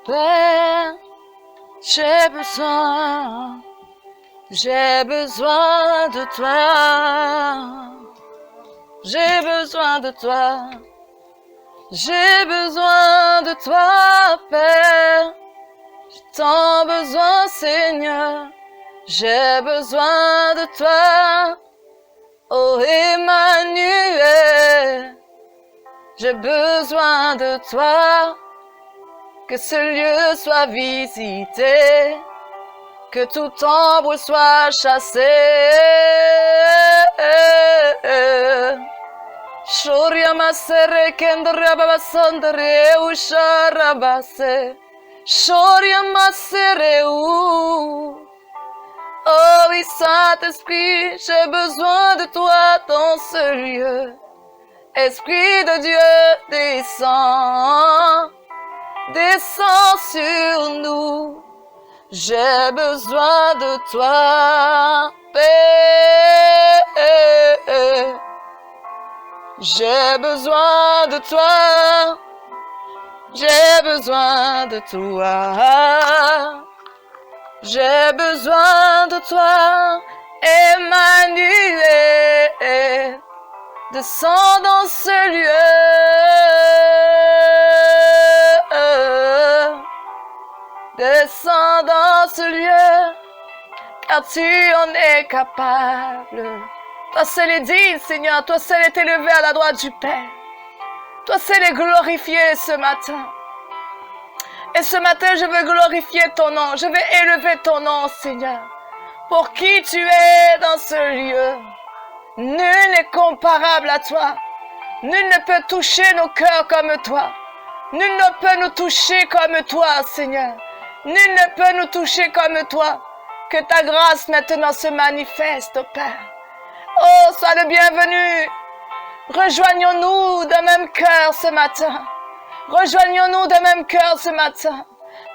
Père, j'ai besoin de toi. J'ai besoin de toi. J'ai besoin de toi, Père. J'ai tant besoin, Seigneur. J'ai besoin de toi. Oh Emmanuel, j'ai besoin de toi. Que ce lieu soit visité, que tout ombre soit chassé. Shoria masere kendra babasandre usharabase. Shoria masere ou. Oh oui, Saint-Esprit, j'ai besoin de toi dans ce lieu. Esprit de Dieu, descends, descends sur nous. J'ai besoin de toi, Père. J'ai besoin de toi. J'ai besoin de toi. J'ai besoin de toi, Emmanuel. Descends dans ce lieu. Descends dans ce lieu, car tu en es capable. Toi seul est digne, Seigneur. Toi seul est élevé à la droite du Père. Toi seul est glorifié ce matin. Et ce matin, je veux glorifier ton nom. Je veux élever ton nom, Seigneur. Pour qui tu es dans ce lieu. Nul n'est comparable à toi. Nul ne peut toucher nos cœurs comme toi. Nul ne peut nous toucher comme toi, Seigneur. Nul ne peut nous toucher comme toi. Que ta grâce maintenant se manifeste, Père. Oh, sois le bienvenu. Rejoignons-nous d'un même cœur ce matin. Rejoignons-nous d'un même cœur ce matin.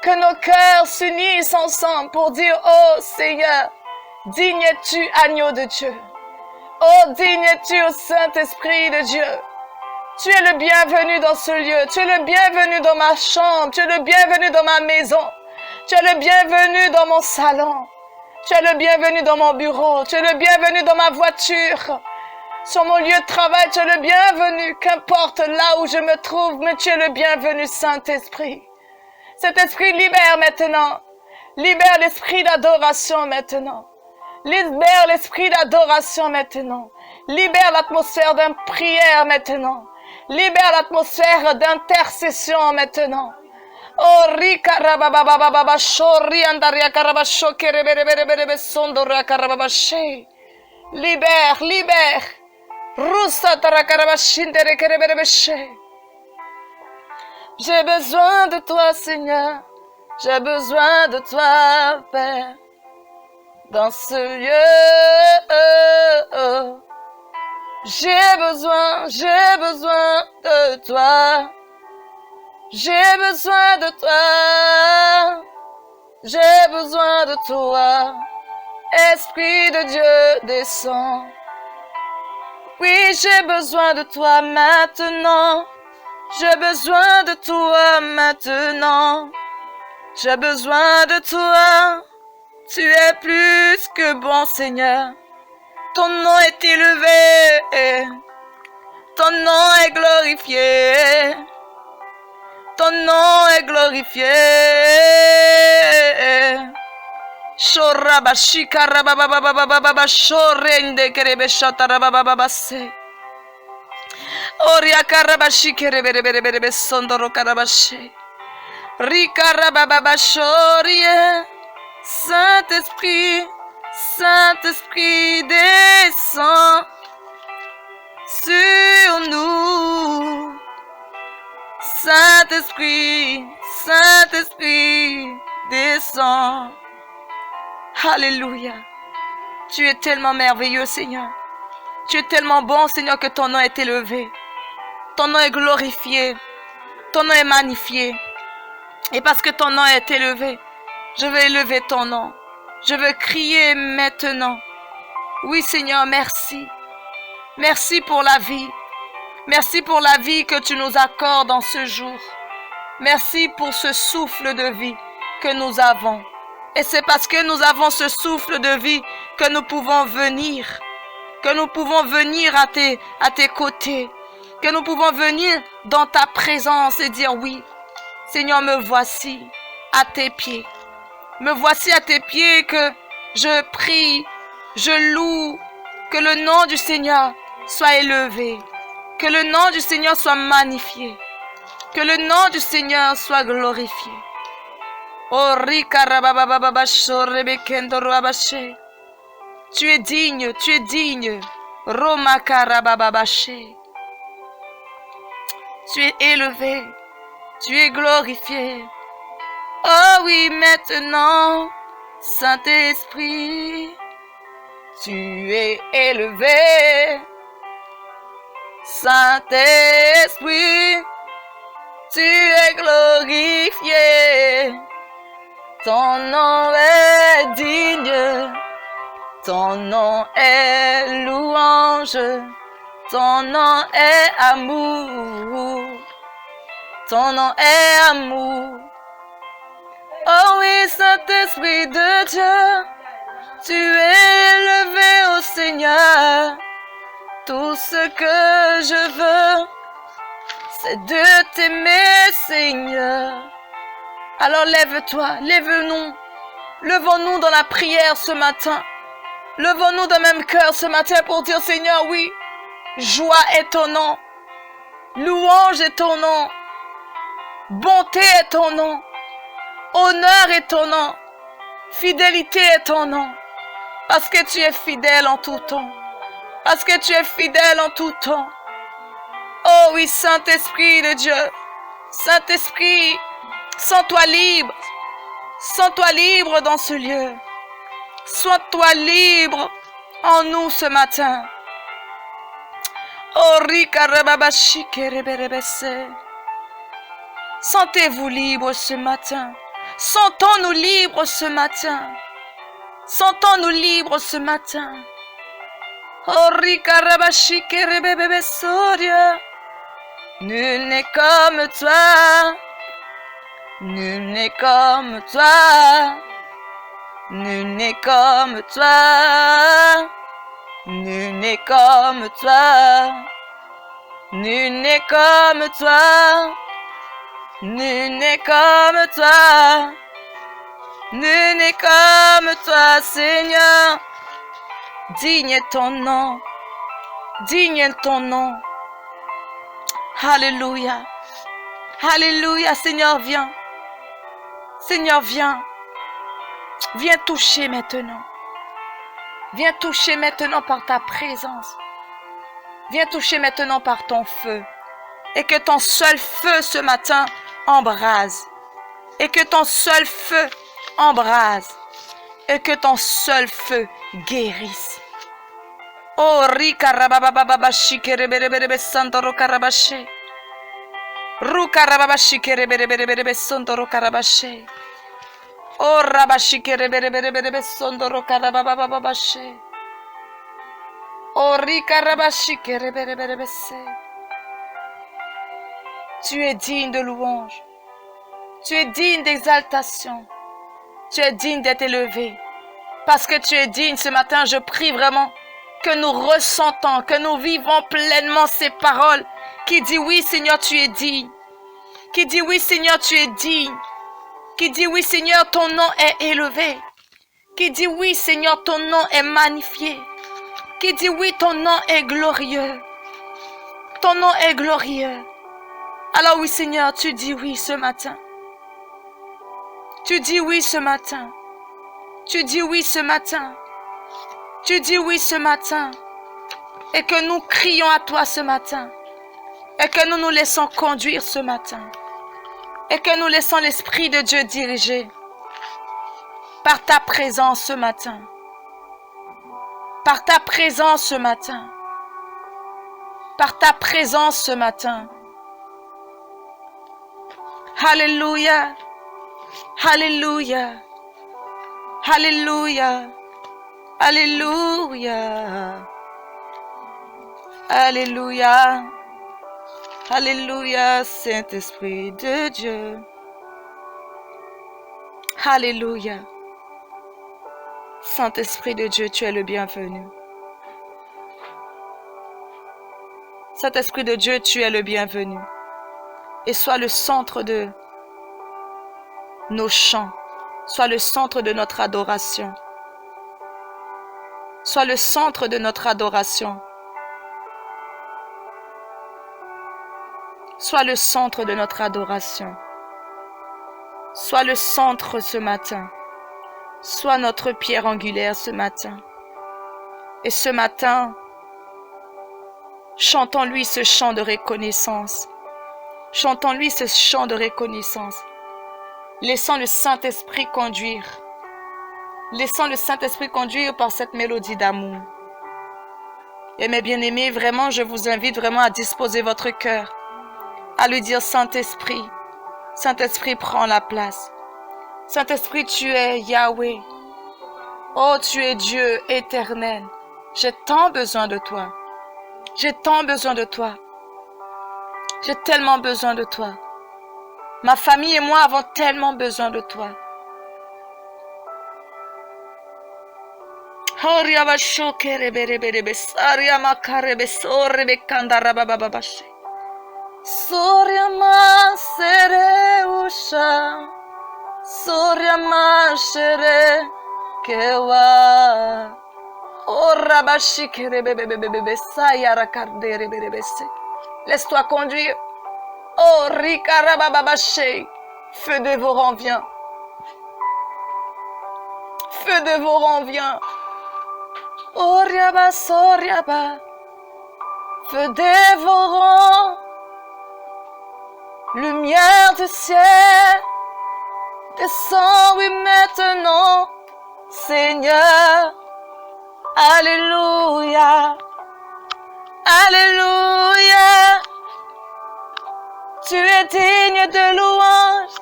Que nos cœurs s'unissent ensemble pour dire, oh Seigneur, digne es-tu, agneau de Dieu. Oh, digne es-tu au Saint-Esprit de Dieu. Tu es le bienvenu dans ce lieu. Tu es le bienvenu dans ma chambre. Tu es le bienvenu dans ma maison. Tu es le bienvenu dans mon salon. Tu es le bienvenu dans mon bureau. Tu es le bienvenu dans ma voiture. Sur mon lieu de travail, tu es le bienvenu, qu'importe là où je me trouve, mais tu es le bienvenu, Saint-Esprit. Cet esprit libère maintenant. Libère l'esprit d'adoration maintenant. Libère l'esprit d'adoration maintenant. Libère l'atmosphère d'une prière maintenant. Libère l'atmosphère d'intercession maintenant. Oh, rikarababababa, shori andaria karabasho kerebereberebe sondora karababashe. Libère, libère. J'ai besoin de toi, Seigneur. J'ai besoin de toi, Père. Dans ce lieu, j'ai besoin de toi. J'ai besoin de toi. J'ai besoin de toi. Esprit de Dieu, descend. Oui, j'ai besoin de toi maintenant. J'ai besoin de toi maintenant. J'ai besoin de toi. Tu es plus que bon, Seigneur. Ton nom est élevé. Ton nom est glorifié. Ton nom est glorifié. Shorabashi karabababababa shorende kerebe shatarabababase. Oria karabashi kerebereberebe sondoro karabashi. Rikarabababa shorie. Saint-Esprit, Saint-Esprit descend sur nous. Saint-Esprit, Saint-Esprit descend. Alléluia. Tu es tellement merveilleux, Seigneur. Tu es tellement bon, Seigneur, que ton nom est élevé. Ton nom est glorifié. Ton nom est magnifié. Et parce que ton nom est élevé, je veux élever ton nom. Je veux crier maintenant. Oui, Seigneur, merci. Merci pour la vie. Merci pour la vie que tu nous accordes en ce jour. Merci pour ce souffle de vie que nous avons. Et c'est parce que nous avons ce souffle de vie que nous pouvons venir. Que nous pouvons venir à tes côtés. Que nous pouvons venir dans ta présence et dire oui. Seigneur, me voici à tes pieds. Me voici à tes pieds que je prie, je loue. Que le nom du Seigneur soit élevé. Que le nom du Seigneur soit magnifié. Que le nom du Seigneur soit glorifié. Oh, tu es digne, tu es digne. Roma karabababashe. Tu es élevé, tu es glorifié. Oh oui, maintenant, Saint-Esprit, tu es élevé. Saint-Esprit, tu es glorifié. Ton nom est digne, ton nom est louange, ton nom est amour, ton nom est amour. Oh oui, Saint-Esprit de Dieu, tu es élevé au Seigneur. Tout ce que je veux, c'est de t'aimer, Seigneur. Alors lève-toi, lève-nous. Levons-nous dans la prière ce matin. Levons-nous d'un même cœur ce matin pour dire, Seigneur, oui, joie est ton nom. Louange est ton nom. Bonté est ton nom. Honneur est ton nom. Fidélité est ton nom. Parce que tu es fidèle en tout temps. Parce que tu es fidèle en tout temps. Oh oui, Saint-Esprit de Dieu. Saint-Esprit, sens-toi libre. Sens-toi libre dans ce lieu. Sois-toi libre en nous ce matin. Oh, sentez-vous libre ce matin. Sentons-nous libres ce matin. Sentons-nous libres ce matin. Oh, nul n'est comme toi. Nul n'est comme toi. Nul n'est comme toi. Nul n'est comme toi. Nul n'est comme toi. Nul n'est comme toi. Nul n'est comme toi, Seigneur. Digne est ton nom. Digne est ton nom. Alléluia. Alléluia, Seigneur, viens. Seigneur, viens. Viens toucher maintenant. Viens toucher maintenant par ta présence. Viens toucher maintenant par ton feu. Et que ton seul feu ce matin embrase. Et que ton seul feu embrase. Et que ton seul feu guérisse. Oh, Rikarababababashi kereberebebe santoro karabashe. Rukarababashi kereberebebe santoro karabashe. Oh, Rabashi kereberebebe santoro karababababashe. Oh, Rikarabashi kereberebebe se. Tu es digne de louange. Tu es digne d'exaltation. Tu es digne d'être élevé. Parce que tu es digne ce matin, je prie vraiment que nous ressentons, que nous vivons pleinement ces paroles qui dit oui Seigneur, tu es digne. Qui dit oui Seigneur, tu es digne. Qui dit oui Seigneur, ton nom est élevé. Qui dit oui Seigneur, ton nom est magnifié. Qui dit oui, ton nom est glorieux. Ton nom est glorieux. Alors oui Seigneur, tu dis oui ce matin. Tu dis oui ce matin. Tu dis oui ce matin. Tu dis oui ce matin. Et que nous crions à toi ce matin. Et que nous nous laissons conduire ce matin. Et que nous laissons l'Esprit de Dieu diriger. Par ta présence ce matin. Par ta présence ce matin. Par ta présence ce matin. Alléluia. Alléluia. Alléluia. Alléluia. Alléluia. Alléluia, Saint-Esprit de Dieu. Alléluia. Saint-Esprit de Dieu, tu es le bienvenu. Saint-Esprit de Dieu, tu es le bienvenu. Et sois le centre de nos chants. Sois le centre de notre adoration. Sois le centre de notre adoration. Sois le centre de notre adoration. Sois le centre ce matin. Sois notre pierre angulaire ce matin. Et ce matin, chantons-lui ce chant de reconnaissance. Chantons-lui ce chant de reconnaissance. Laissons le Saint-Esprit conduire. Laissons le Saint-Esprit conduire par cette mélodie d'amour. Et mes bien-aimés, vraiment, je vous invite vraiment à disposer votre cœur, à lui dire Saint-Esprit. Saint-Esprit, prends la place. Saint-Esprit, tu es Yahweh. Oh, tu es Dieu éternel. J'ai tant besoin de toi. J'ai tant besoin de toi. J'ai tellement besoin de toi. Ma famille et moi avons tellement besoin de toi. Soryama sere usha, soryama shere kewa, orabashi kerebebebebebe sayara kardere berebese. Laisse-toi conduire. Oh rikarabababashe, feu dévorant vient. Feu dévorant vient. Oh riaba soryaba, feu dévorant. Lumière du ciel, descends, oui, maintenant, Seigneur. Alléluia, Alléluia. Tu es digne de louange,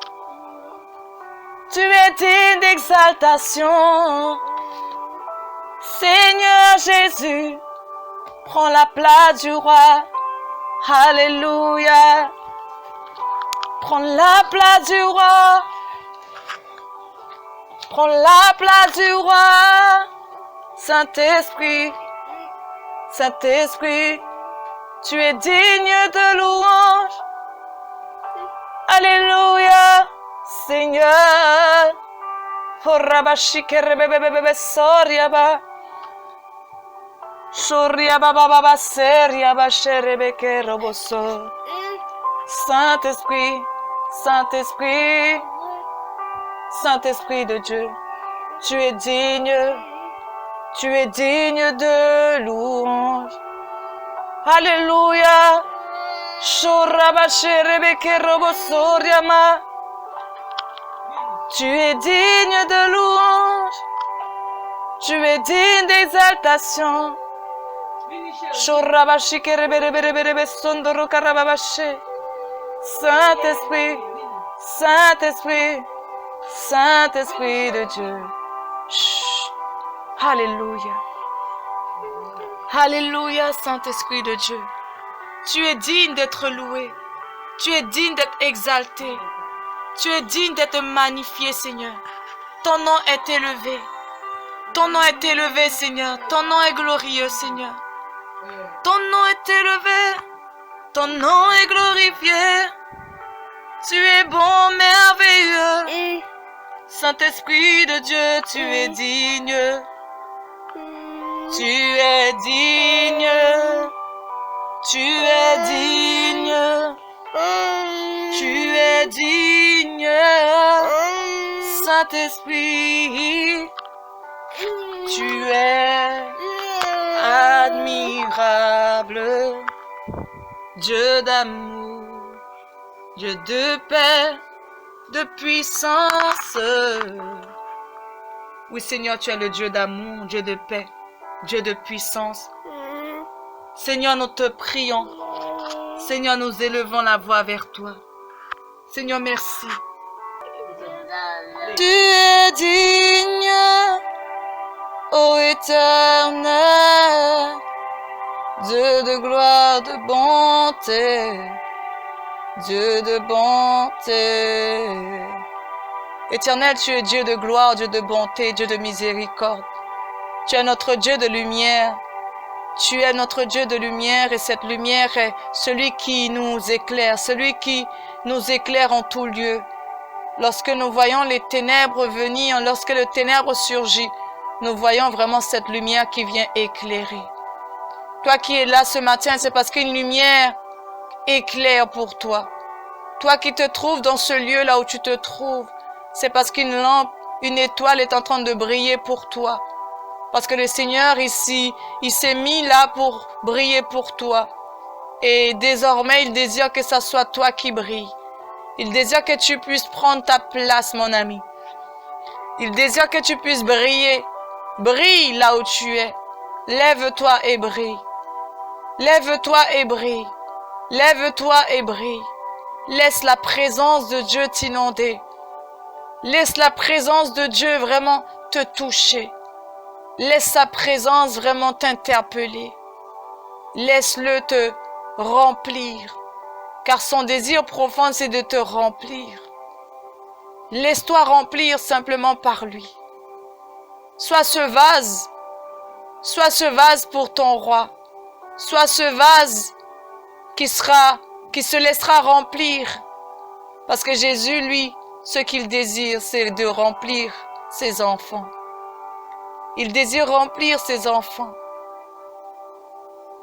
tu es digne d'exaltation. Seigneur Jésus, prends la place du roi. Alléluia. Prends la place du roi. Prends la place du roi. Saint-Esprit, Saint-Esprit, tu es digne de louange. Alléluia, Seigneur. Sorriaba. Sorriaba baba seriaba sherebeke roboso. Saint-Esprit, Saint-Esprit, Saint-Esprit de Dieu, tu es digne de louange. Alléluia. Tu es digne de louange, tu es digne d'exaltation. Saint-Esprit, Saint-Esprit, Saint-Esprit de Dieu. Chut. Alléluia. Alléluia, Saint-Esprit de Dieu. Tu es digne d'être loué. Tu es digne d'être exalté. Tu es digne d'être magnifié, Seigneur. Ton nom est élevé. Ton nom est élevé, Seigneur. Ton nom est glorieux, Seigneur. Ton nom est élevé. Ton nom est glorifié. Tu es bon, merveilleux. Saint-Esprit de Dieu, tu es digne. Tu es digne. Tu es digne. Tu es digne. Saint-Esprit, tu es admirable. Dieu d'amour, Dieu de paix, de puissance. Oui, Seigneur, tu es le Dieu d'amour, Dieu de paix, Dieu de puissance. Seigneur, nous te prions. Seigneur, nous élevons la voix vers toi. Seigneur, merci. Tu es digne, ô Éternel, Dieu de gloire, de bonté. Dieu de bonté. Éternel, tu es Dieu de gloire, Dieu de bonté, Dieu de miséricorde. Tu es notre Dieu de lumière. Tu es notre Dieu de lumière et cette lumière est celui qui nous éclaire, celui qui nous éclaire en tout lieu. Lorsque nous voyons les ténèbres venir, lorsque le ténèbre surgit, nous voyons vraiment cette lumière qui vient éclairer. Toi qui es là ce matin, c'est parce qu'une lumière éclaire pour toi. Toi qui te trouves dans ce lieu là où tu te trouves, c'est parce qu'une lampe, une étoile est en train de briller pour toi. Parce que le Seigneur ici, il s'est mis là pour briller pour toi. Et désormais, il désire que ce soit toi qui brille. Il désire que tu puisses prendre ta place, mon ami. Il désire que tu puisses briller. Brille là où tu es. Lève-toi et brille. Lève-toi et brille. Lève-toi et brille. Laisse la présence de Dieu t'inonder. Laisse la présence de Dieu vraiment te toucher. Laisse sa présence vraiment t'interpeller. Laisse-le te remplir, car son désir profond, c'est de te remplir. Laisse-toi remplir simplement par lui. Sois ce vase pour ton roi. Sois ce vase qui se laissera remplir. Parce que Jésus, lui, ce qu'il désire, c'est de remplir ses enfants. Il désire remplir ses enfants.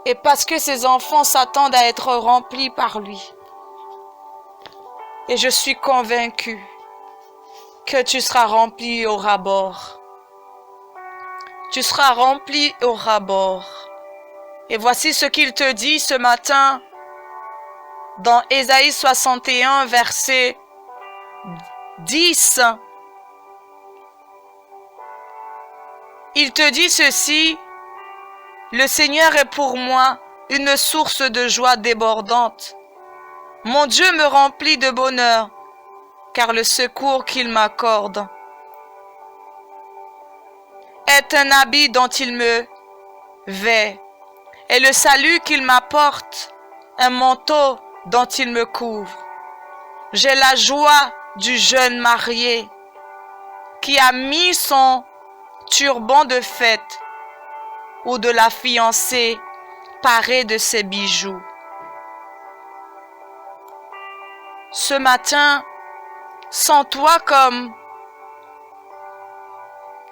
Et parce que ses enfants s'attendent à être remplis par lui. Et je suis convaincue que tu seras rempli au ras-bord. Tu seras rempli au ras-bord. Et voici ce qu'il te dit ce matin dans Ésaïe 61, verset 10. Il te dit ceci, le Seigneur est pour moi une source de joie débordante. Mon Dieu me remplit de bonheur, car le secours qu'il m'accorde est un habit dont il me vêt, et le salut qu'il m'apporte, un manteau dont il me couvre. J'ai la joie du jeune marié qui a mis son turban de fête ou de la fiancée parée de ses bijoux. Ce matin, sens-toi comme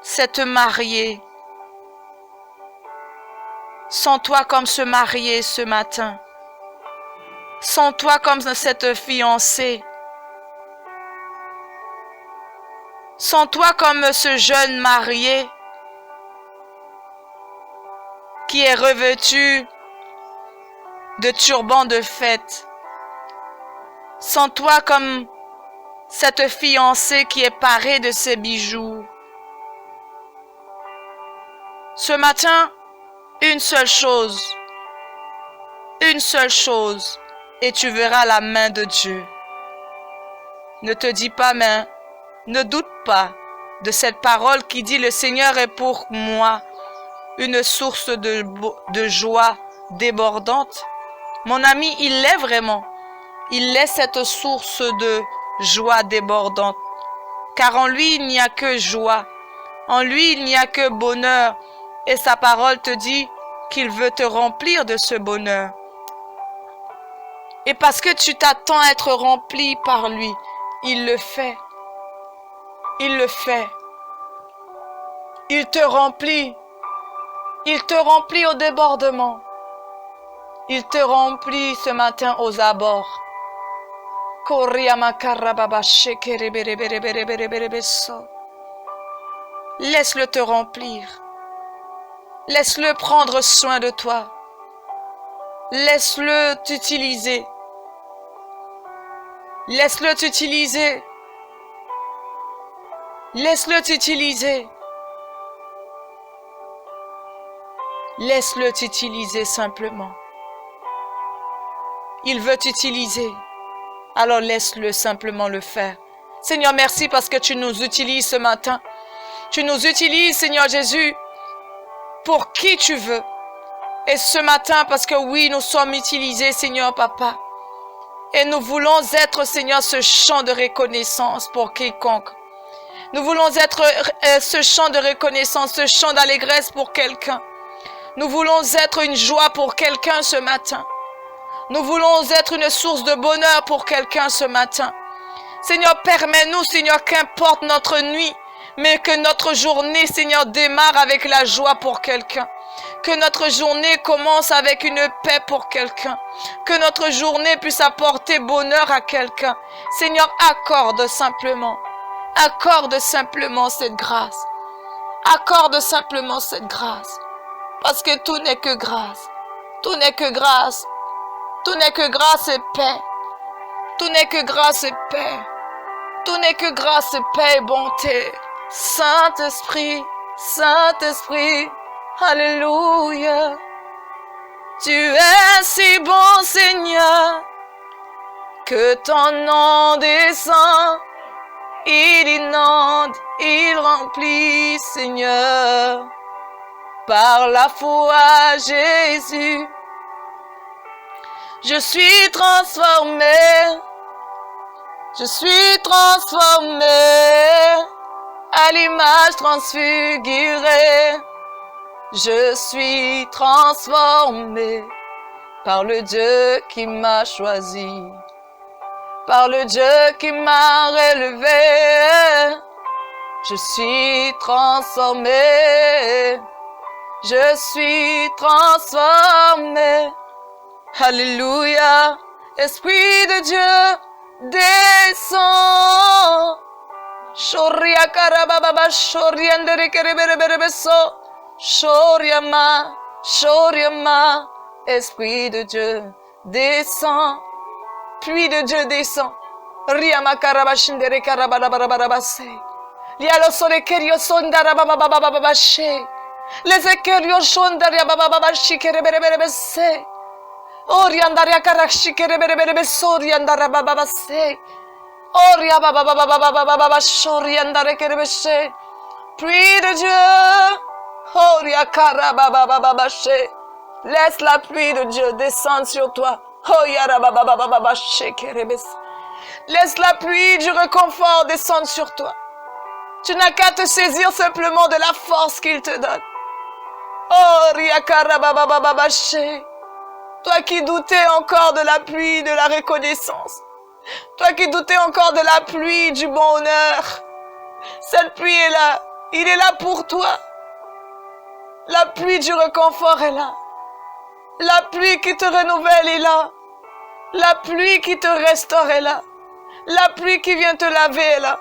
cette mariée. Sens-toi comme ce marié ce matin. Sens-toi comme cette fiancée. Sens-toi comme ce jeune marié qui est revêtu de turban de fête. Sens-toi comme cette fiancée qui est parée de ses bijoux. Ce matin, une seule chose, et tu verras la main de Dieu. Ne te dis pas, mais ne doute pas de cette parole qui dit le Seigneur est pour moi une source de joie débordante. Mon ami, il l'est vraiment. Il est cette source de joie débordante. Car en lui, il n'y a que joie. En lui, il n'y a que bonheur. Et sa parole te dit qu'il veut te remplir de ce bonheur. Et parce que tu t'attends à être rempli par lui, il le fait. Il le fait. Il te remplit. Il te remplit au débordement. Il te remplit ce matin aux abords. Laisse-le te remplir. Laisse-le prendre soin de toi. Laisse-le t'utiliser. Laisse-le t'utiliser. Laisse-le t'utiliser. Laisse-le t'utiliser simplement. Il veut t'utiliser. Alors laisse-le simplement le faire. Seigneur, merci parce que tu nous utilises ce matin. Tu nous utilises, Seigneur Jésus, pour qui tu veux. Et ce matin, parce que oui, nous sommes utilisés, Seigneur Papa. Et nous voulons être, Seigneur, ce chant de reconnaissance pour quiconque. Nous voulons être ce chant de reconnaissance, ce chant d'allégresse pour quelqu'un. Nous voulons être une joie pour quelqu'un ce matin. Nous voulons être une source de bonheur pour quelqu'un ce matin. Seigneur, permets-nous, Seigneur, qu'importe notre nuit, mais que notre journée, Seigneur, démarre avec la joie pour quelqu'un. Que notre journée commence avec une paix pour quelqu'un. Que notre journée puisse apporter bonheur à quelqu'un. Seigneur, accorde simplement cette grâce. Accorde simplement cette grâce. Parce que tout n'est que grâce. Tout n'est que grâce. Tout n'est que grâce et paix. Tout n'est que grâce et paix. Tout n'est que grâce et paix et bonté. Saint-Esprit, Saint-Esprit, Alléluia. Tu es si bon, Seigneur, que ton nom descend. Il inonde, il remplit, Seigneur. Par la foi, Jésus, je suis transformé. Je suis transformé à l'image transfigurée. Je suis transformé par le Dieu qui m'a choisi, par le Dieu qui m'a relevé. Je suis transformé, je suis transformé. Alléluia, Esprit de Dieu, descends. Shoria karababa shoria ndere kereberebeso. Shoriama, Shoriama, Esprit de Dieu, descends. Pluie de Dieu descend. Riama karabashindere karabarabarabase. Lialo sole kerio sondara bababababashe. Les ékerio shondaria babababashi kereberebese. Oriandaria karashi kereberebeso oriandara bababase. Oria bababababababa shoriandare kerebeshe. Pluie de Dieu. Oria karababababashe. Laisse la pluie de Dieu descendre sur toi. Laisse la pluie du réconfort descendre sur toi. Tu n'as qu'à te saisir simplement de la force qu'il te donne. Toi qui doutais encore de la pluie de la reconnaissance. Toi qui doutais encore de la pluie du bonheur. Cette pluie est là. Il est là pour toi. La pluie du réconfort est là. La pluie qui te renouvelle est là. La pluie qui te restaure est là. La pluie qui vient te laver est là.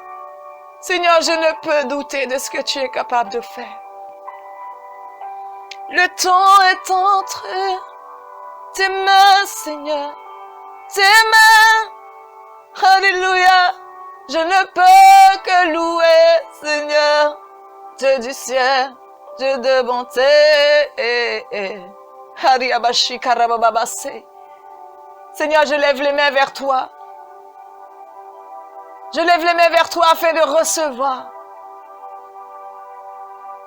Seigneur, je ne peux douter de ce que tu es capable de faire. Le temps est entre tes mains, Seigneur. Tes mains. Alléluia. Je ne peux que louer, Seigneur. Dieu du ciel, Dieu de bonté. Seigneur, je lève les mains vers toi. Je lève les mains vers toi afin de recevoir.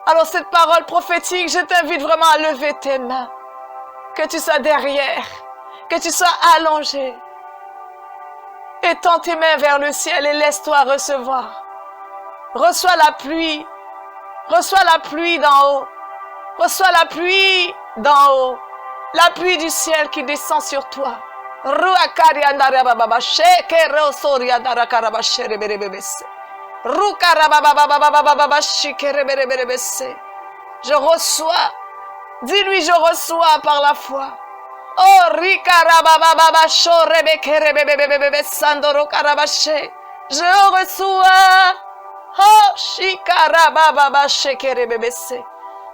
Alors cette parole prophétique, je t'invite vraiment à lever tes mains. Que tu sois derrière, que tu sois allongé. Étends tes mains vers le ciel et laisse-toi recevoir. Reçois la pluie. Reçois la pluie d'en haut. Reçois la pluie d'en haut. La pluie du ciel qui descend sur toi. Je reçois. Dis-lui, je reçois par la foi. Oh, je reçois. Oh,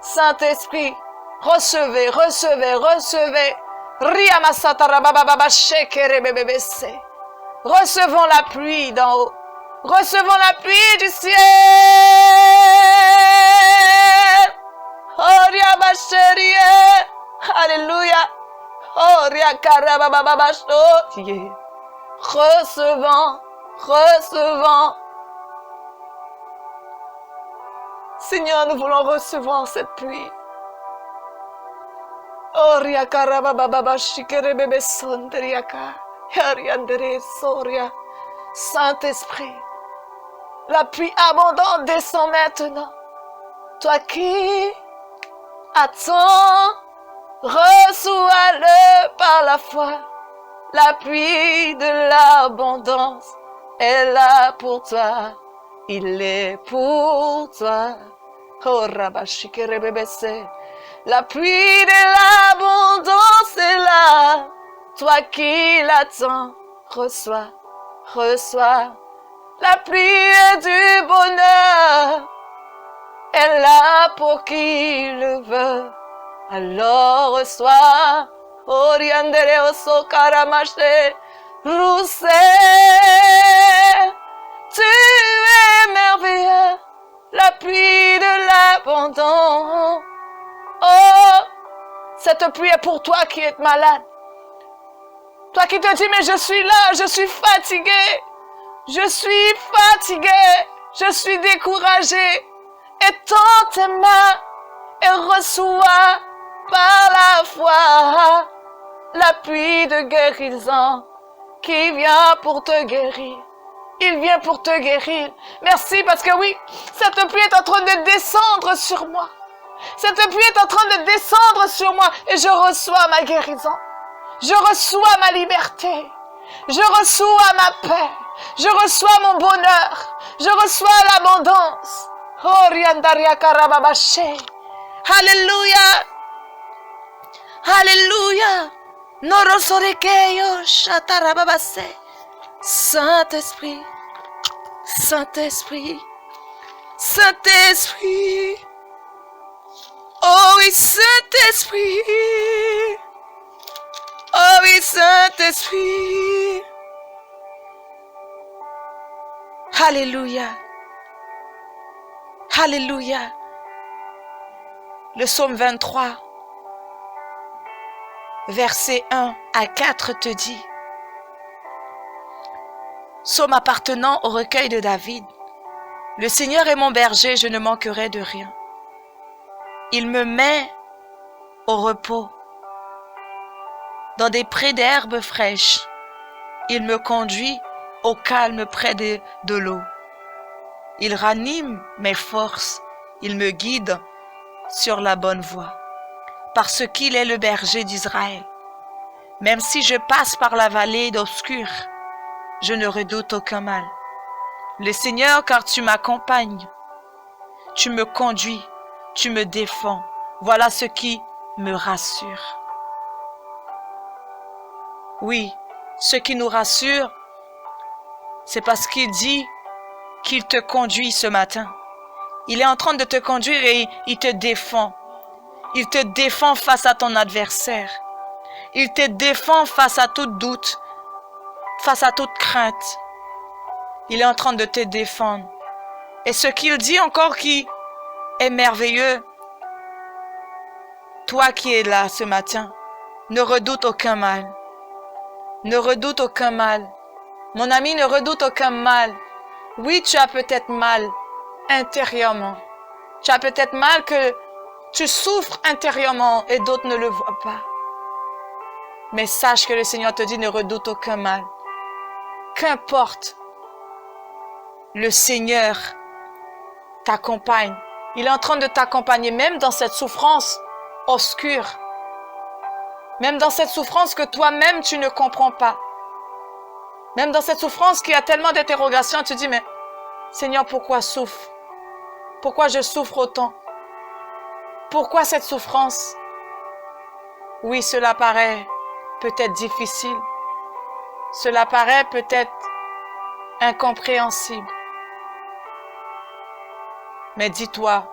Saint-Esprit, recevez, recevez, recevez. Recevons la pluie d'en haut. Recevons la pluie du ciel. Oh, alléluia. Oh, recevons, recevons. Seigneur, nous voulons recevoir cette pluie. Oh, Yariandere Soria. Saint-Esprit, la pluie abondante descend maintenant. Toi qui attends, reçois-le par la foi. La pluie de l'abondance est là pour toi. Il est pour toi. Oh, Rabashikerebebese. La pluie de l'abondance est là. Toi qui l'attends, reçois. La pluie du bonheur est là pour qui le veut. Alors reçois. Oriandere oso karamache. Roussé. Tu es merveilleux. La pluie de l'abondance. Oh, cette pluie est pour toi qui es malade. Toi qui te dis, mais je suis là, je suis fatigué. Je suis fatigué. Je suis découragé. Étends tes mains et reçois par la foi la pluie de guérison qui vient pour te guérir. Il vient pour te guérir. Merci parce que oui, cette pluie est en train de descendre sur moi. Cette pluie est en train de descendre sur moi et je reçois ma guérison. Je reçois ma liberté. Je reçois ma paix. Je reçois mon bonheur. Je reçois l'abondance. Oh, riandaria karababashe. Alléluia. Alléluia. Norosorekeyo shatarababase. Saint-Esprit. Saint-Esprit. Saint-Esprit. Oh oui, Saint-Esprit. Oh oui, Saint-Esprit. Alléluia. Alléluia. Le psaume 23, versets 1 à 4 te dit: Psaume appartenant au recueil de David. Le Seigneur est mon berger, je ne manquerai de rien. Il me met au repos dans des prés d'herbes fraîches. Il me conduit au calme près de l'eau. Il ranime mes forces. Il me guide sur la bonne voie. Parce qu'il est le berger d'Israël. Même si je passe par la vallée d'obscur, je ne redoute aucun mal. Le Seigneur, car tu m'accompagnes. Tu me conduis, tu me défends. Voilà ce qui me rassure. Oui, ce qui nous rassure, c'est parce qu'il dit qu'il te conduit ce matin. Il est en train de te conduire et il te défend. Il te défend face à ton adversaire. Il te défend face à tout doute, face à toute crainte. Il est en train de te défendre. Et ce qu'il dit encore qui est merveilleux, toi qui es là ce matin, ne redoute aucun mal. Ne redoute aucun mal. Mon ami, ne redoute aucun mal. Oui, tu as peut-être mal intérieurement. Tu as peut-être mal que tu souffres intérieurement et d'autres ne le voient pas. Mais sache que le Seigneur te dit, ne redoute aucun mal. Qu'importe, le Seigneur t'accompagne. Il est en train de t'accompagner même dans cette souffrance obscure. Même dans cette souffrance que toi-même tu ne comprends pas. Même dans cette souffrance qui a tellement d'interrogations, tu dis, mais Seigneur, pourquoi souffre? Pourquoi je souffre autant? Pourquoi cette souffrance? Oui, cela paraît peut-être difficile. Cela paraît peut-être incompréhensible. Mais dis-toi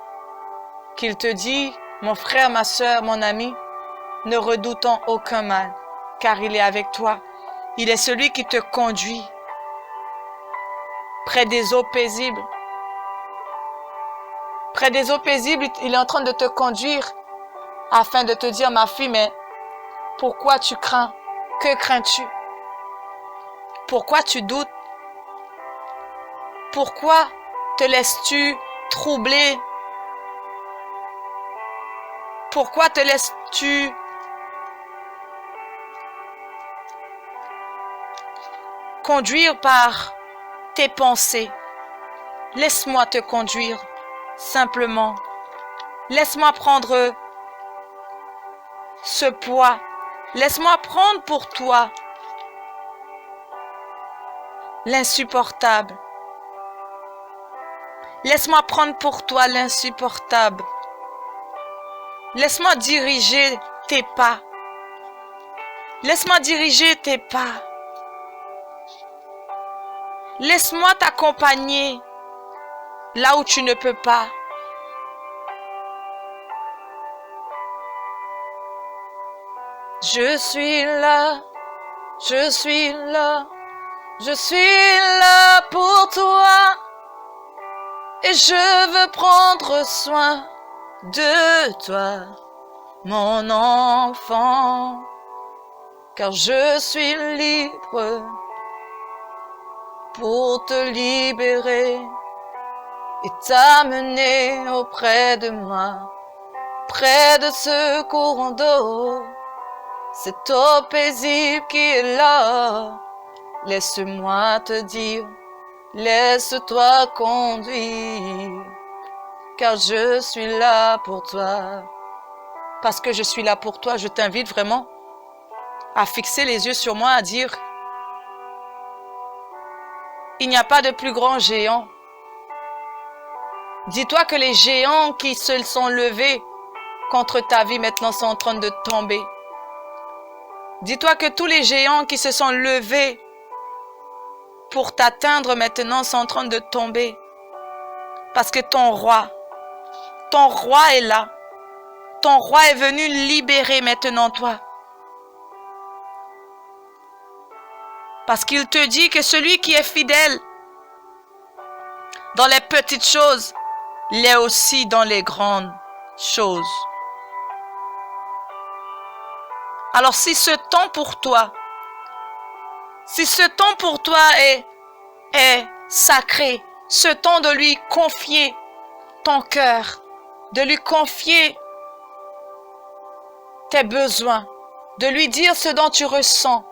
qu'il te dit, mon frère, ma sœur, mon ami, ne redoutant aucun mal, car il est avec toi. Il est celui qui te conduit près des eaux paisibles. Près des eaux paisibles, il est en train de te conduire afin de te dire, ma fille, mais pourquoi tu crains? Que crains-tu? Pourquoi tu doutes? Pourquoi te laisses-tu troubler? Pourquoi te laisses-tu conduire par tes pensées. Laisse-moi te conduire simplement. Laisse-moi prendre ce poids. Laisse-moi prendre pour toi l'insupportable. Laisse-moi prendre pour toi l'insupportable. Laisse-moi diriger tes pas. Laisse-moi diriger tes pas. Laisse-moi t'accompagner là où tu ne peux pas. Je suis là, je suis là, je suis là pour toi. Et je veux prendre soin de toi, mon enfant, car je suis libre pour te libérer et t'amener auprès de moi, près de ce courant d'eau, cette eau paisible qui est là. Laisse-moi te dire, laisse-toi conduire, car je suis là pour toi. Parce que je suis là pour toi, je t'invite vraiment à fixer les yeux sur moi, à dire, il n'y a pas de plus grand géant. Dis-toi que les géants qui se sont levés contre ta vie maintenant sont en train de tomber. Dis-toi que tous les géants qui se sont levés pour t'atteindre maintenant sont en train de tomber. Parce que ton roi est là. Ton roi est venu libérer maintenant toi. Parce qu'il te dit que celui qui est fidèle dans les petites choses, l'est aussi dans les grandes choses. Alors si ce temps pour toi, est sacré, ce temps de lui confier ton cœur, de lui confier tes besoins, de lui dire ce dont tu ressens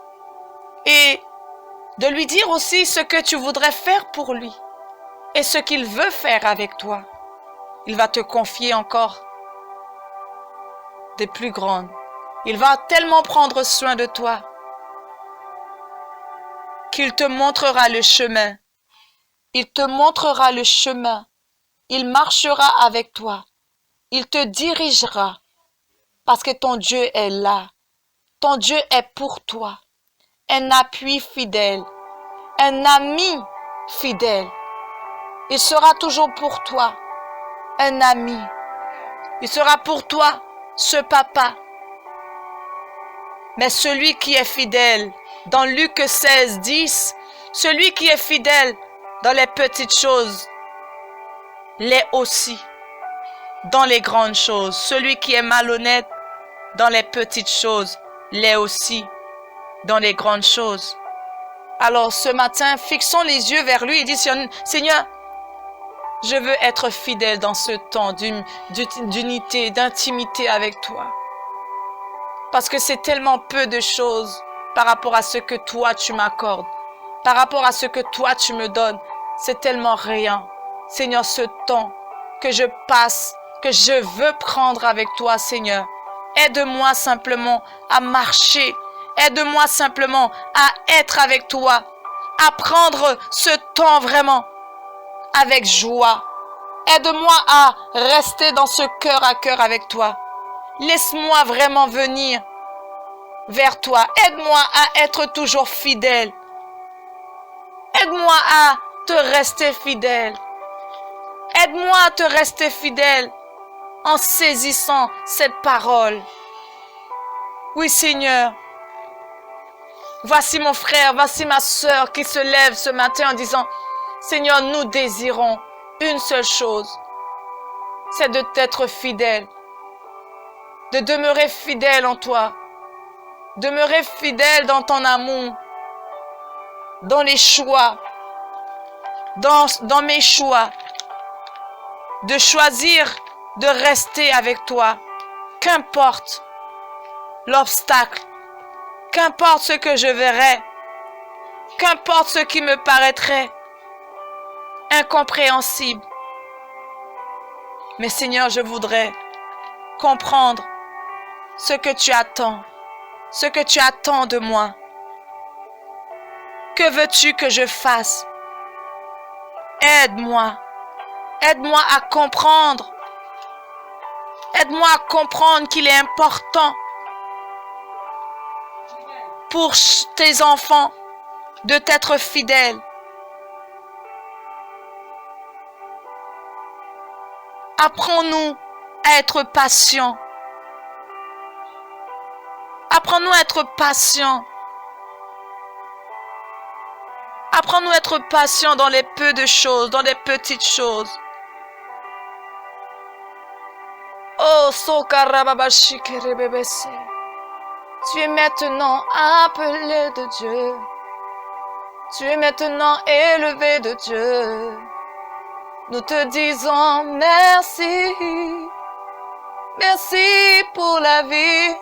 et de lui dire aussi ce que tu voudrais faire pour lui et ce qu'il veut faire avec toi. Il va te confier encore des plus grandes. Il va tellement prendre soin de toi qu'il te montrera le chemin. Il te montrera le chemin. Il marchera avec toi. Il te dirigera parce que ton Dieu est là. Ton Dieu est pour toi. Un appui fidèle, un ami fidèle. Il sera toujours pour toi un ami. Il sera pour toi ce papa. Mais celui qui est fidèle, dans Luc 16, 10, celui qui est fidèle dans les petites choses, l'est aussi dans les grandes choses. Celui qui est malhonnête dans les petites choses, l'est aussi dans les grandes choses. Alors ce matin, fixons les yeux vers lui et disons, Seigneur, je veux être fidèle dans ce temps d'unité, d'intimité avec toi. Parce que c'est tellement peu de choses par rapport à ce que toi tu m'accordes, par rapport à ce que toi tu me donnes. C'est tellement rien. Seigneur, ce temps que je passe, que je veux prendre avec toi, Seigneur, aide-moi simplement à marcher. Aide-moi simplement à être avec toi, à prendre ce temps vraiment avec joie. Aide-moi à rester dans ce cœur à cœur avec toi. Laisse-moi vraiment venir vers toi. Aide-moi à être toujours fidèle. Aide-moi à te rester fidèle. Aide-moi à te rester fidèle en saisissant cette parole. Oui, Seigneur. Voici mon frère, voici ma sœur qui se lève ce matin en disant, Seigneur, nous désirons une seule chose, c'est de t'être fidèle, de demeurer fidèle en toi, demeurer fidèle dans ton amour, dans les choix, dans mes choix, de choisir de rester avec toi, qu'importe l'obstacle, qu'importe ce que je verrai, qu'importe ce qui me paraîtrait incompréhensible. Mais Seigneur, je voudrais comprendre ce que tu attends de moi. Que veux-tu que je fasse? Aide-moi à comprendre. Aide-moi à comprendre qu'il est important pour tes enfants de t'être fidèles. Apprends-nous à être patients. Apprends-nous à être patients. Apprends-nous à être patients dans les peu de choses, dans les petites choses. Oh, Sokarababashikerebebese. Tu es maintenant appelé de Dieu. Tu es maintenant élevé de Dieu. Nous te disons merci. Merci pour la vie.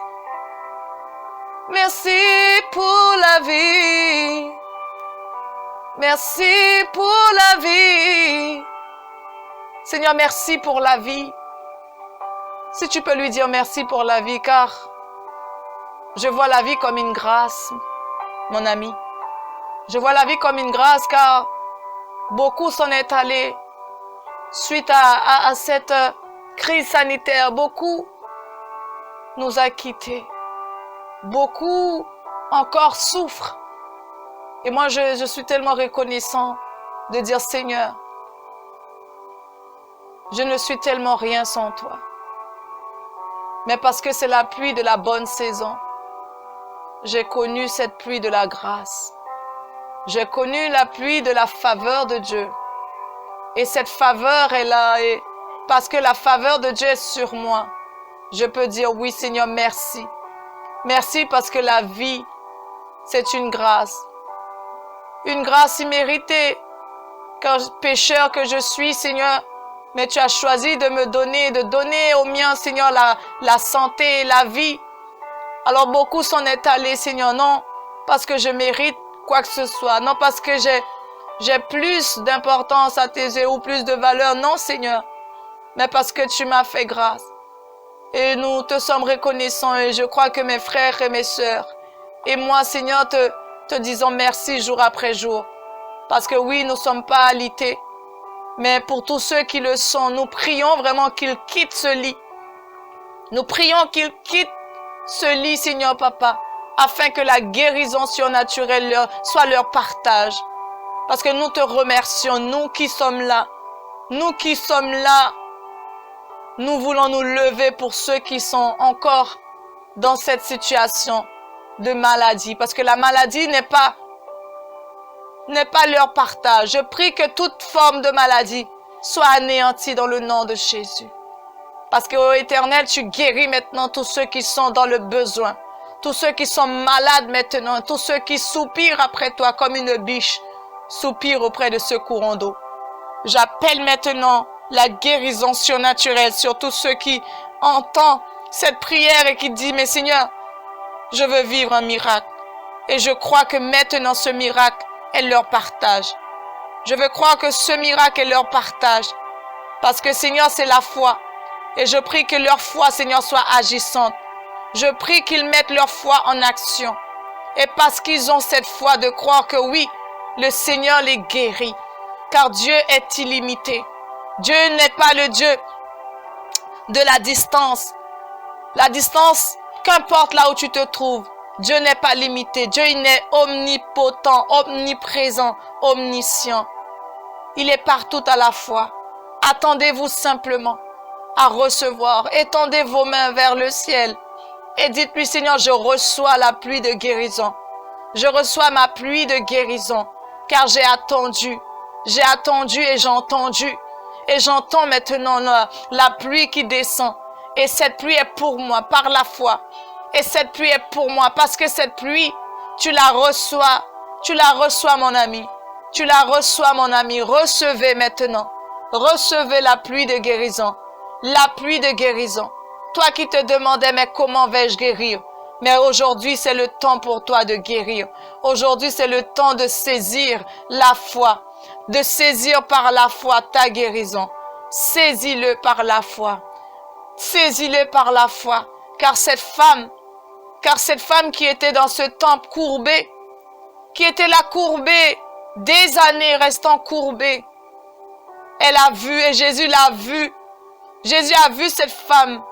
Merci pour la vie. Merci pour la vie. Seigneur, merci pour la vie. Si tu peux lui dire merci pour la vie, car je vois la vie comme une grâce, mon ami. Je vois la vie comme une grâce, car beaucoup s'en est allé suite à cette crise sanitaire. Beaucoup nous a quittés. Beaucoup encore souffrent. Et moi, je suis tellement reconnaissant de dire, Seigneur, je ne suis tellement rien sans toi. Mais parce que c'est la pluie de la bonne saison, j'ai connu cette pluie de la grâce. J'ai connu la pluie de la faveur de Dieu. Et cette faveur est là. Et parce que la faveur de Dieu est sur moi, je peux dire, oui Seigneur, merci. Merci parce que la vie, c'est une grâce. Une grâce imméritée. Car pécheur que je suis, Seigneur, mais tu as choisi de me donner, de donner aux miens, Seigneur, la santé et la vie. Alors beaucoup s'en est allé, Seigneur, non parce que je mérite quoi que ce soit, non parce que j'ai plus d'importance à tes yeux ou plus de valeur, non Seigneur, mais parce que tu m'as fait grâce. Et nous te sommes reconnaissants et je crois que mes frères et mes sœurs et moi, Seigneur, te disons merci jour après jour. Parce que oui, nous ne sommes pas alités. Mais pour tous ceux qui le sont, nous prions vraiment qu'ils quittent ce lit. Nous prions qu'ils quittent ce lit, Seigneur Papa, afin que la guérison surnaturelle soit leur partage. Parce que nous te remercions, nous qui sommes là. Nous qui sommes là, nous voulons nous lever pour ceux qui sont encore dans cette situation de maladie. Parce que la maladie n'est pas leur partage. Je prie que toute forme de maladie soit anéantie dans le nom de Jésus. Parce que, ô Éternel, tu guéris maintenant tous ceux qui sont dans le besoin. Tous ceux qui sont malades maintenant. Tous ceux qui soupirent après toi comme une biche soupire auprès de ce courant d'eau. J'appelle maintenant la guérison surnaturelle sur tous ceux qui entendent cette prière et qui disent, mais Seigneur, je veux vivre un miracle. Et je crois que maintenant ce miracle est leur partage. Je veux croire que ce miracle est leur partage. Parce que Seigneur, c'est la foi. Et je prie que leur foi, Seigneur, soit agissante. Je prie qu'ils mettent leur foi en action. Et parce qu'ils ont cette foi de croire que oui, le Seigneur les guérit. Car Dieu est illimité. Dieu n'est pas le Dieu de la distance. La distance, qu'importe là où tu te trouves, Dieu n'est pas limité. Dieu, il est omnipotent, omniprésent, omniscient. Il est partout à la fois. Attendez-vous simplement à recevoir. Étendez vos mains vers le ciel et dites-lui, Seigneur, je reçois la pluie de guérison. Je reçois ma pluie de guérison, car j'ai attendu et j'ai entendu. Et j'entends maintenant la pluie qui descend. Et cette pluie est pour moi par la foi. Et cette pluie est pour moi parce que cette pluie, tu la reçois. Tu la reçois, mon ami. Tu la reçois, mon ami. Recevez maintenant. Recevez la pluie de guérison. La pluie de guérison. Toi qui te demandais, mais comment vais-je guérir? Mais aujourd'hui, c'est le temps pour toi de guérir. Aujourd'hui, c'est le temps de saisir la foi, de saisir par la foi ta guérison. Saisis-le par la foi. Saisis-le par la foi. Car cette femme qui était dans ce temple courbé, qui était là courbée, des années restant courbée, elle a vu et Jésus l'a vu. Jésus a vu cette femme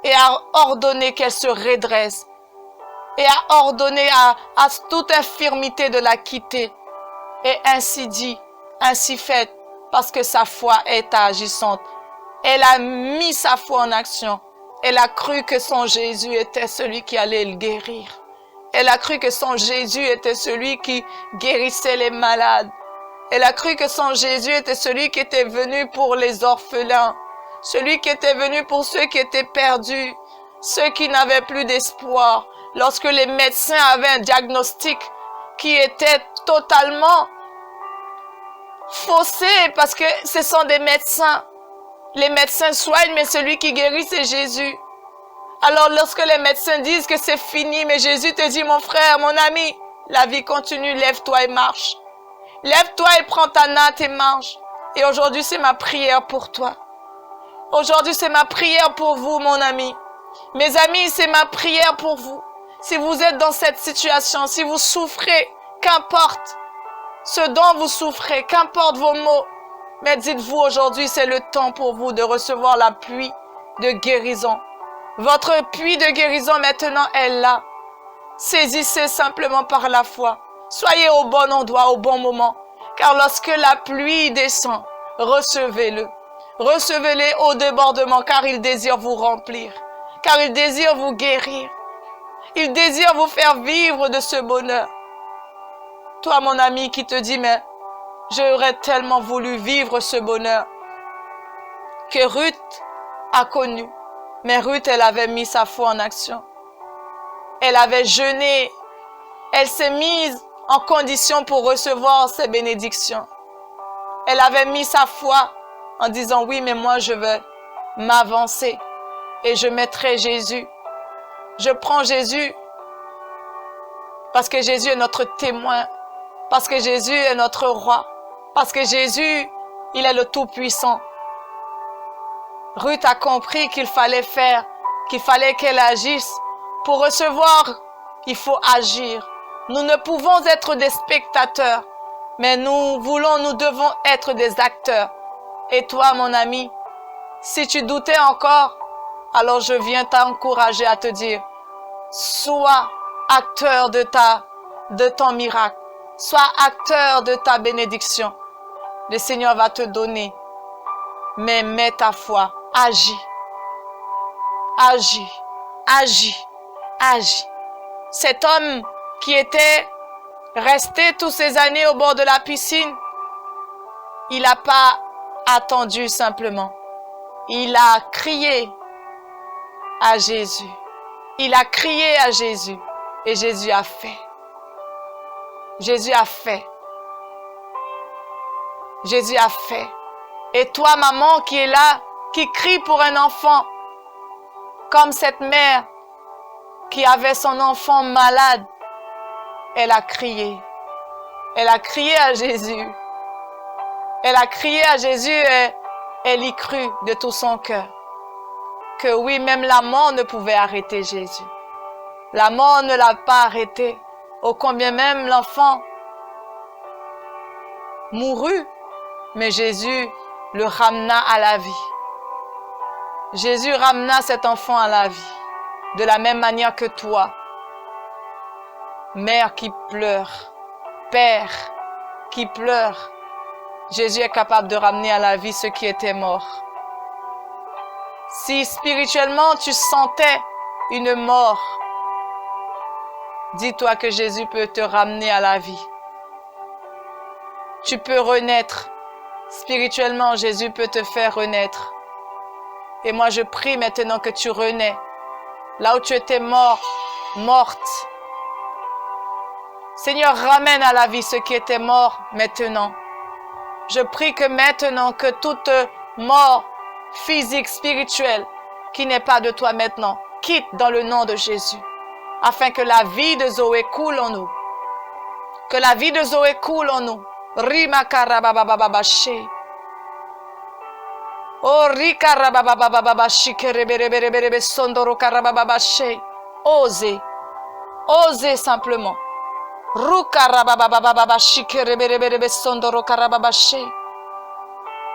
et a ordonné qu'elle se redresse et a ordonné à toute infirmité de la quitter. Et ainsi dit, ainsi fait, parce que sa foi est agissante. Elle a mis sa foi en action. Elle a cru que son Jésus était celui qui allait le guérir. Elle a cru que son Jésus était celui qui guérissait les malades. Elle a cru que son Jésus était celui qui était venu pour les orphelins, celui qui était venu pour ceux qui étaient perdus, ceux qui n'avaient plus d'espoir. Lorsque les médecins avaient un diagnostic qui était totalement faussé, parce que ce sont des médecins. Les médecins soignent, mais celui qui guérit, c'est Jésus. Alors lorsque les médecins disent que c'est fini, mais Jésus te dit, mon frère, mon ami, la vie continue, lève-toi et marche. Lève-toi et prends ta natte et marche. Et aujourd'hui, c'est ma prière pour toi. Aujourd'hui, c'est ma prière pour vous, mon ami. Mes amis, c'est ma prière pour vous. Si vous êtes dans cette situation, si vous souffrez, qu'importe ce dont vous souffrez, qu'importe vos maux, mais dites-vous aujourd'hui, c'est le temps pour vous de recevoir la pluie de guérison. Votre pluie de guérison maintenant est là. Saisissez simplement par la foi. Soyez au bon endroit, au bon moment. Car lorsque la pluie descend, recevez-le. Recevez-le au débordement, car il désire vous remplir. Car il désire vous guérir. Il désire vous faire vivre de ce bonheur. Toi, mon ami, qui te dit, mais j'aurais tellement voulu vivre ce bonheur que Ruth a connu. Mais Ruth, elle avait mis sa foi en action. Elle avait jeûné. Elle s'est mise en condition pour recevoir ces bénédictions. Elle avait mis sa foi en disant, oui, mais moi, je veux m'avancer et je mettrai Jésus. Je prends Jésus parce que Jésus est notre témoin, parce que Jésus est notre roi, parce que Jésus, il est le Tout-Puissant. Ruth a compris qu'il fallait faire, qu'il fallait qu'elle agisse. Pour recevoir, il faut agir. Nous ne pouvons être des spectateurs, mais nous devons être des acteurs. Et toi, mon ami, si tu doutais encore, alors je viens t'encourager à te dire, sois acteur de ton miracle. Sois acteur de ta bénédiction. Le Seigneur va te donner. Mais mets ta foi. Agis. Agis. Agis. Agis. Cet homme qui était resté toutes ces années au bord de la piscine, il n'a pas attendu simplement. Il a crié à Jésus. Il a crié à Jésus. Et Jésus a fait. Jésus a fait. Jésus a fait. Et toi, maman, qui est là, qui crie pour un enfant, comme cette mère qui avait son enfant malade, elle a crié. Elle a crié à Jésus. Elle a crié à Jésus et elle y crut de tout son cœur. Que oui, même la mort ne pouvait arrêter Jésus. La mort ne l'a pas arrêté. Ô combien même l'enfant mourut, mais Jésus le ramena à la vie. Jésus ramena cet enfant à la vie. De la même manière que toi, mère qui pleure, père qui pleure, Jésus est capable de ramener à la vie ceux qui étaient morts. Si spirituellement tu sentais une mort, dis-toi que Jésus peut te ramener à la vie. Tu peux renaître. Spirituellement, Jésus peut te faire renaître. Et moi, je prie maintenant que tu renais. Là où tu étais mort, morte. Seigneur, ramène à la vie ceux qui étaient morts maintenant. Je prie que maintenant, que toute mort physique, spirituelle, qui n'est pas de toi maintenant, quitte dans le nom de Jésus. afin que la vie de Zoé coule en nous. Que la vie de Zoé coule en nous. Rima karababababashe. Oh rikarababababashe kerebereberebe sondoro karabababashe. Osez. Osez simplement. Rukarababababashe kerebereberebe sondoro karababashe.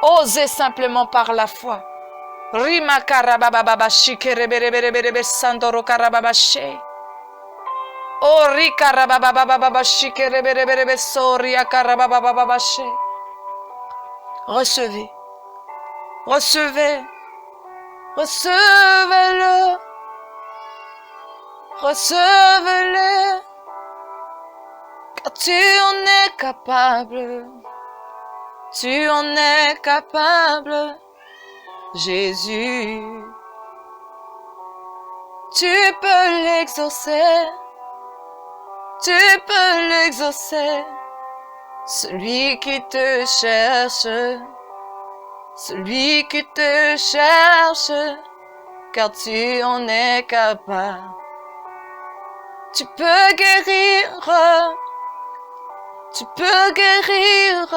Osez simplement par la foi. Rima karababababashe kerebereberebe sondoro karababashe. Oh rikarababababashe kerebereberebe soria karababababashe. Recevez. Recevez. Recevez-le. Recevez-le. Car tu en es capable. Tu en es capable. Jésus. Tu peux l'exaucer. Tu peux l'exaucer. Celui qui te cherche. Celui qui te cherche, car tu en es capable. Tu peux guérir, tu peux guérir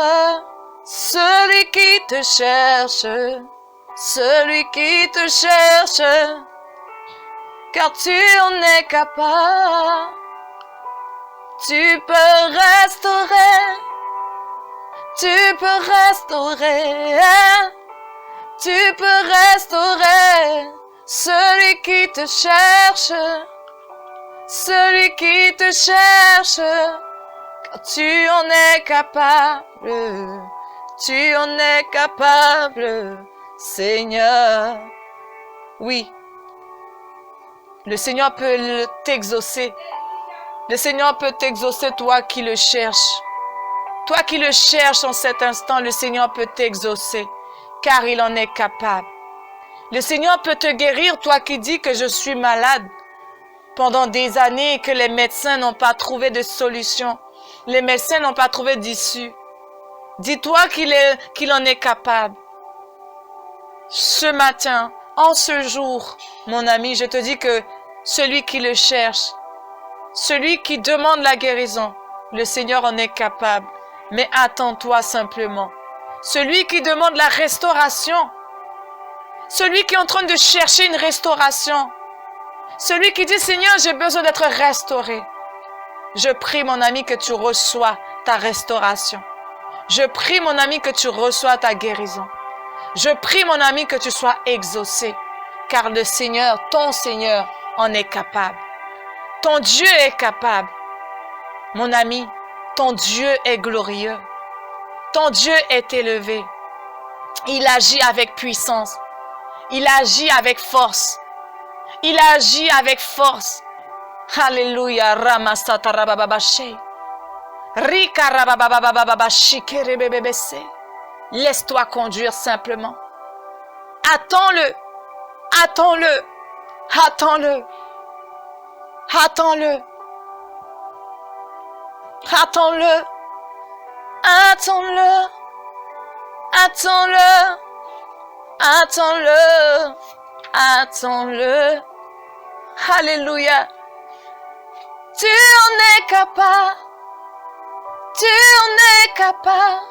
celui qui te cherche, celui qui te cherche, car tu en es capable. Tu peux restaurer. Tu peux restaurer, tu peux restaurer celui qui te cherche, celui qui te cherche, car tu en es capable, tu en es capable, Seigneur. Oui, le Seigneur peut t'exaucer, le Seigneur peut t'exaucer, toi qui le cherches. Toi qui le cherches en cet instant, le Seigneur peut t'exaucer, car il en est capable. Le Seigneur peut te guérir, toi qui dis que je suis malade pendant des années et que les médecins n'ont pas trouvé de solution. Les médecins n'ont pas trouvé d'issue. Dis-toi qu'il en est capable. Ce matin, en ce jour, mon ami, je te dis que celui qui le cherche, celui qui demande la guérison, le Seigneur en est capable. Mais attends-toi simplement. Celui qui demande la restauration, celui qui est en train de chercher une restauration, celui qui dit, Seigneur, j'ai besoin d'être restauré. Je prie, mon ami, que tu reçois ta restauration. Je prie, mon ami, que tu reçois ta guérison. Je prie, mon ami, que tu sois exaucé, car le Seigneur, ton Seigneur, en est capable. Ton Dieu est capable. Mon ami, ton Dieu est glorieux. Ton Dieu est élevé. Il agit avec puissance. Il agit avec force. Il agit avec force. Alléluia. Ramasatarabababashe. Rikarabababababashikerebebebese. Laisse-toi conduire simplement. Attends-le. Attends-le. Attends-le. Attends-le. Attends-le. Attends-le. Attends-le. Attends-le. Attends-le. Alléluia. Tu en es capable. Tu en es capable.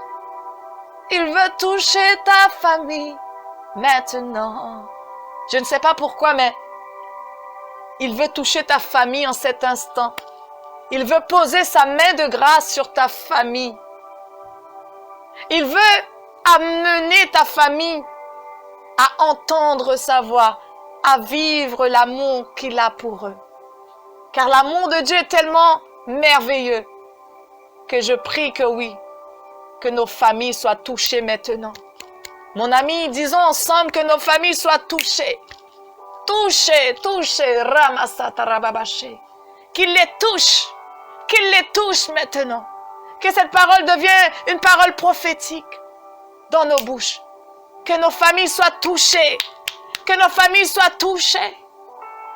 Il veut toucher ta famille maintenant. Je ne sais pas pourquoi, mais il veut toucher ta famille en cet instant. Il veut poser sa main de grâce sur ta famille. Il veut amener ta famille à entendre sa voix, à vivre l'amour qu'il a pour eux. Car l'amour de Dieu est tellement merveilleux que je prie que oui, que nos familles soient touchées maintenant. Mon ami, disons ensemble que nos familles soient touchées. Touchées, touchées, Ramasatarababashe. Qu'il les touche maintenant. Que cette parole devienne une parole prophétique dans nos bouches. Que nos familles soient touchées. Que nos familles soient touchées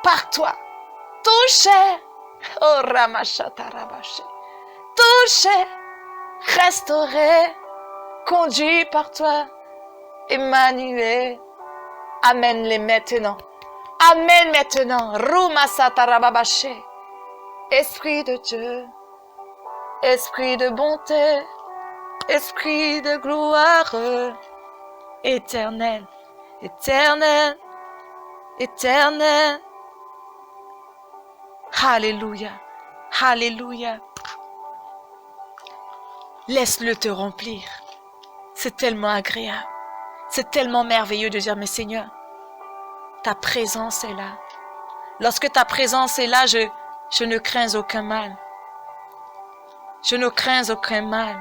par toi. Touchées. Oh, Ramashatarabashe. Touchées. Restaurées. Conduits par toi. Emmanuel. Amène-les maintenant. Amène maintenant. Rumasatarababashe. Esprit de Dieu, Esprit de bonté, Esprit de gloire, éternel, éternel, éternel. Alléluia, alléluia. Laisse-le te remplir. C'est tellement agréable. C'est tellement merveilleux de dire, mais Seigneur, ta présence est là. Lorsque ta présence est là, je ne crains aucun mal. Je ne crains aucun mal.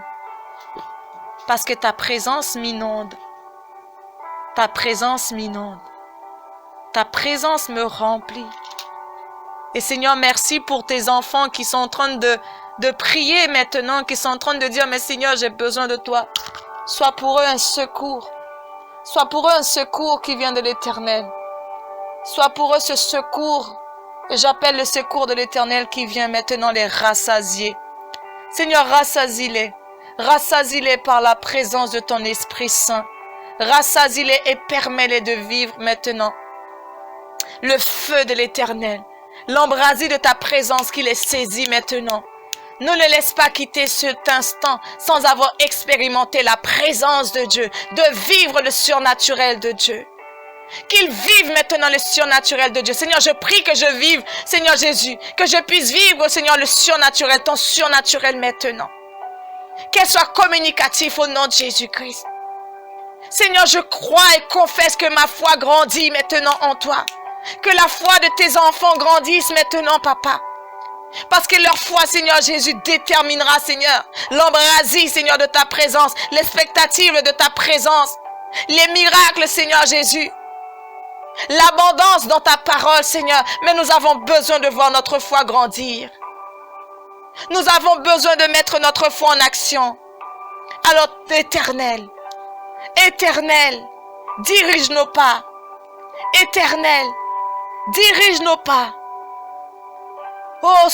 Parce que ta présence m'inonde. Ta présence m'inonde. Ta présence me remplit. Et Seigneur, merci pour tes enfants qui sont en train de prier maintenant, qui sont en train de dire, mais Seigneur, j'ai besoin de toi. Sois pour eux un secours. Sois pour eux un secours qui vient de l'Éternel. Sois pour eux ce secours. Et j'appelle le secours de l'Éternel qui vient maintenant les rassasier. Seigneur, rassasie-les. Rassasie-les par la présence de ton Esprit Saint. Rassasie-les et permets-les de vivre maintenant le feu de l'Éternel. L'embrasie de ta présence qui les saisit maintenant. Ne les laisse pas quitter cet instant sans avoir expérimenté la présence de Dieu, de vivre le surnaturel de Dieu. Qu'ils vivent maintenant le surnaturel de Dieu. Seigneur, je prie que je vive, Seigneur Jésus, que je puisse vivre, Seigneur, le surnaturel, ton surnaturel maintenant. Qu'elle soit communicatif au nom de Jésus-Christ. Seigneur, je crois et confesse que ma foi grandit maintenant en toi. Que la foi de tes enfants grandisse maintenant, Papa. Parce que leur foi, Seigneur Jésus, déterminera, Seigneur, l'embrasie, Seigneur, de ta présence, l'expectative de ta présence, les miracles, Seigneur Jésus, l'abondance dans ta parole, Seigneur. Mais nous avons besoin de voir notre foi grandir. Nous avons besoin de mettre notre foi en action. Alors, Éternel, Éternel, dirige nos pas. Éternel, dirige nos pas. Oh,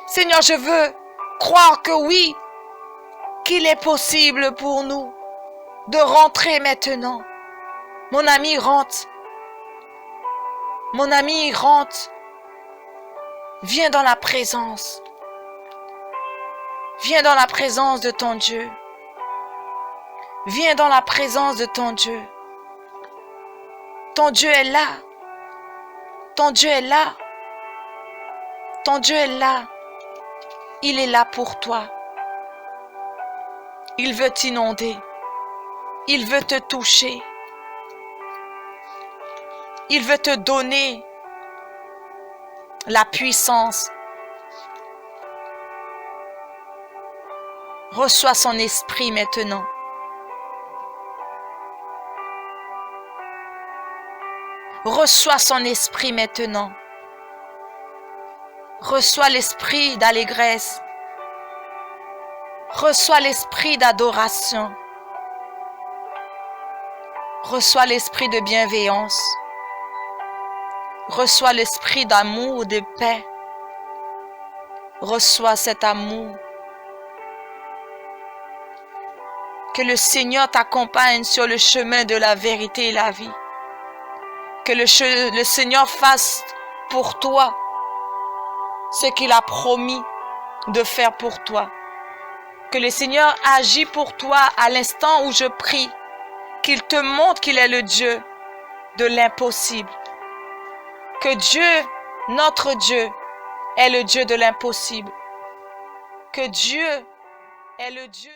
Seigneur, je veux croire que oui, qu'il est possible pour nous de rentrer maintenant. Mon ami, rentre. Mon ami, rentre. Viens dans la présence. Viens dans la présence de ton Dieu. Viens dans la présence de ton Dieu. Ton Dieu est là. Ton Dieu est là. Ton Dieu est là. Il est là pour toi. Il veut t'inonder. Il veut te toucher. Il veut te donner la puissance. Reçois son esprit maintenant. Reçois son esprit maintenant. Reçois l'esprit d'allégresse. Reçois l'esprit d'adoration. Reçois l'esprit de bienveillance. Reçois l'esprit d'amour, de paix. Reçois cet amour. Que le Seigneur t'accompagne sur le chemin de la vérité et la vie. Que le Seigneur fasse pour toi ce qu'il a promis de faire pour toi. Que le Seigneur agit pour toi à l'instant où je prie. Qu'il te montre qu'il est le Dieu de l'impossible. Que Dieu, notre Dieu, est le Dieu de l'impossible. Que Dieu est le Dieu